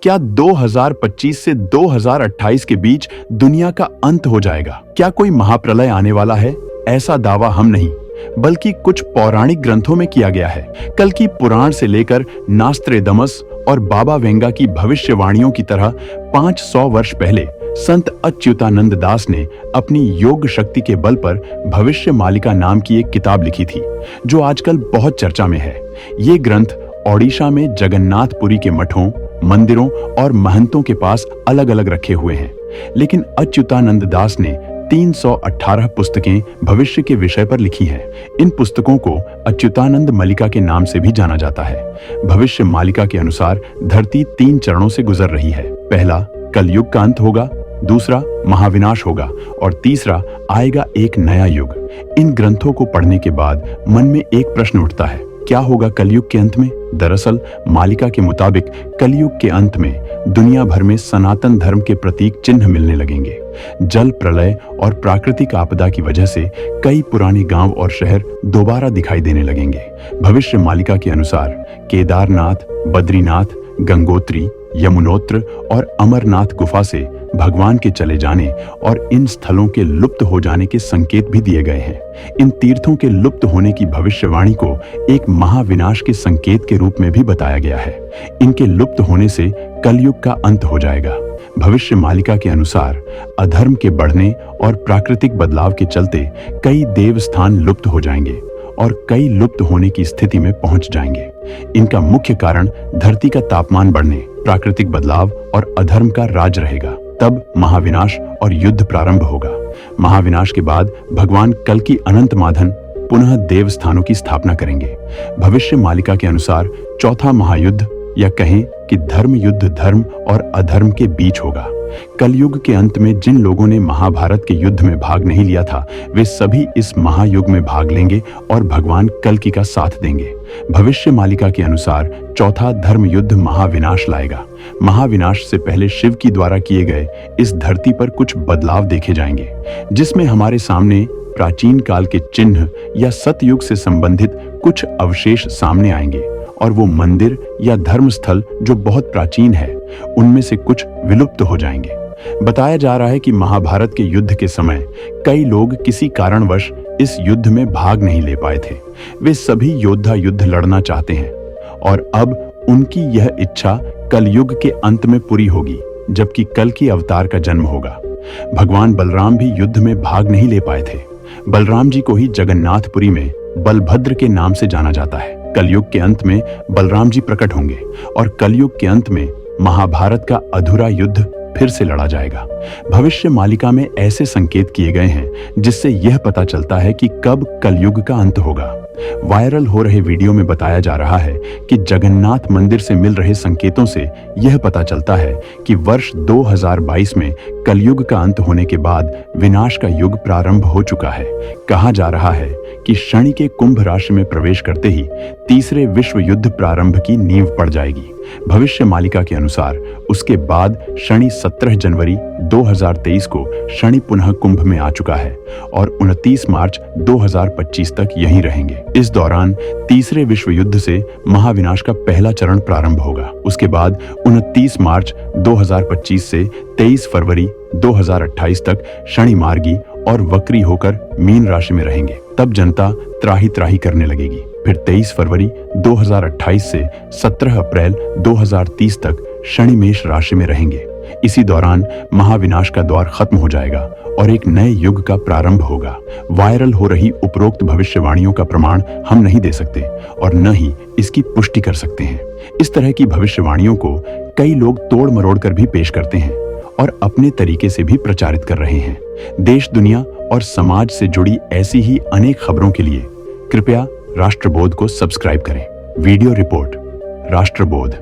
क्या 2025 से 2028 के बीच दुनिया का अंत हो जाएगा? क्या कोई महाप्रलय आने वाला है? ऐसा दावा हम नहीं, बल्कि कुछ पौराणिक ग्रंथों में किया गया है। कल की पुराण से लेकर नास्त्रेदमस और बाबा वेंगा की भविष्यवाणियों की तरह 500 वर्ष पहले संत अच्युतानंद दास ने अपनी योग शक्ति के बल पर भविष्य मालिका नाम की एक किताब लिखी थी, जो आजकल बहुत चर्चा में है। ये ग्रंथ ओडिशा में जगन्नाथपुरी के मठों, मंदिरों और महंतों के पास अलग अलग रखे हुए हैं, लेकिन अच्युतानंद दास ने 318 पुस्तकें भविष्य के विषय पर लिखी हैं। इन पुस्तकों को अच्युतानंद मलिका के नाम से भी जाना जाता है। भविष्य मालिका के अनुसार धरती 3 चरणों से गुजर रही है। पहला, कलयुग का अंत होगा, दूसरा महाविनाश होगा और तीसरा आएगा एक नया युग। इन ग्रंथों को पढ़ने के बाद मन में एक प्रश्न उठता है, क्या होगा कलयुग के अंत में? दरअसल मालिका के मुताबिक कलयुग के अंत में दुनिया भर में सनातन धर्म के प्रतीक चिन्ह मिलने लगेंगे। जल प्रलय और प्राकृतिक आपदा की वजह से कई पुराने गांव और शहर दोबारा दिखाई देने लगेंगे। भविष्य मालिका के अनुसार केदारनाथ, बद्रीनाथ, गंगोत्री, यमुनोत्र और अमरनाथ गुफा से भगवान के चले जाने और इन स्थलों के लुप्त हो जाने के संकेत भी दिए गए हैं। इन तीर्थों के लुप्त होने की भविष्यवाणी को एक महाविनाश के संकेत के रूप में भी बताया गया है। इनके लुप्त होने से कलयुग का अंत हो जाएगा। भविष्य मालिका के अनुसार अधर्म के बढ़ने और प्राकृतिक बदलाव के चलते कई देवस्थान लुप्त हो जाएंगे और कई लुप्त होने की स्थिति में पहुंच जाएंगे। इनका मुख्य कारण धरती का तापमान बढ़ने, प्राकृतिक बदलाव और अधर्म का राज रहेगा। तब महाविनाश और युद्ध प्रारंभ होगा। महाविनाश के बाद भगवान कल की अनंत माधन पुनः देवस्थानों की स्थापना करेंगे। भविष्य मालिका के अनुसार चौथा महायुद्ध, या कहें कि धर्म युद्ध धर्म और अधर्म के बीच होगा। कलयुग के अंत में जिन लोगों ने महाभारत के युद्ध में भाग नहीं लिया था, वे सभी इस महायुग में भाग लेंगे और भगवान कल्कि का साथ देंगे। भविष्य मालिका के अनुसार चौथा धर्म युद्ध महाविनाश लाएगा। महाविनाश से पहले शिव की द्वारा किए गए इस धरती पर कुछ बदलाव देखे जाएंगे, जिसमें हमारे सामने प्राचीन काल के चिन्ह या सतयुग से संबंधित कुछ अवशेष सामने आएंगे और वो मंदिर या धर्मस्थल जो बहुत प्राचीन है, उनमें से कुछ विलुप्त हो जाएंगे। बताया जा रहा है कि महाभारत के युद्ध के समय कई लोग किसी कारणवश इस युद्ध में भाग नहीं ले पाए थे। वे सभी योद्धा युद्ध लड़ना चाहते हैं और अब उनकी यह इच्छा कलयुग के अंत में पूरी होगी, जबकि कल की अवतार का जन्म होगा। भगवान बलराम भी युद्ध में भाग नहीं ले पाए थे। बलराम जी को ही जगन्नाथपुरी में बलभद्र के नाम से जाना जाता है। कलयुग के अंत में बलराम जी प्रकट होंगे और कलयुग के अंत में महाभारत का अधूरा युद्ध फिर से लड़ा जाएगा। भविष्य मालिका में ऐसे संकेत किए गए हैं जिससे यह पता चलता है कि कब कलयुग का अंत होगा। वायरल हो रहे वीडियो में बताया जा रहा है कि जगन्नाथ मंदिर से मिल रहे संकेतों से यह पता चलता है कि वर्ष 2022 में कलयुग का अंत होने के बाद विनाश का युग प्रारंभ हो चुका है। कहा जा रहा है कि शनि के कुंभ राशि में प्रवेश करते ही तीसरे विश्व युद्ध प्रारंभ की नींव पड़ जाएगी। भविष्य मालिका के अनुसार उसके बाद शनि 17 जनवरी 2023 को शनि पुनः कुंभ में आ चुका है और 29 मार्च 2025 तक यहीं रहेंगे। इस दौरान तीसरे विश्व युद्ध से महाविनाश का पहला चरण प्रारंभ होगा। उसके बाद 29 मार्च 2025 से 23 फरवरी 2028 तक शनि मार्गी और वक्री होकर मीन राशि में रहेंगे। तब जनता त्राही त्राही करने लगेगी। फिर 23 फरवरी 2028 से 17 अप्रैल 2030 तक शनि मेष राशि में रहेंगे। इसी दौरान महाविनाश का दौर खत्म हो जाएगा और एक नए युग का प्रारंभ होगा। वायरल हो रही उपरोक्त भविष्यवाणियों का प्रमाण हम नहीं दे सकते और न ही इसकी पुष्टि कर सकते हैं। इस तरह की भविष्यवाणियों को कई लोग तोड़ मरोड़ कर भी पेश करते हैं और अपने तरीके से भी प्रचारित कर रहे हैं। देश, दुनिया और समाज से जुड़ी ऐसी ही अनेक खबरों के लिए कृपया राष्ट्रबोध को सब्सक्राइब करें। Video report, राष्ट्रबोध।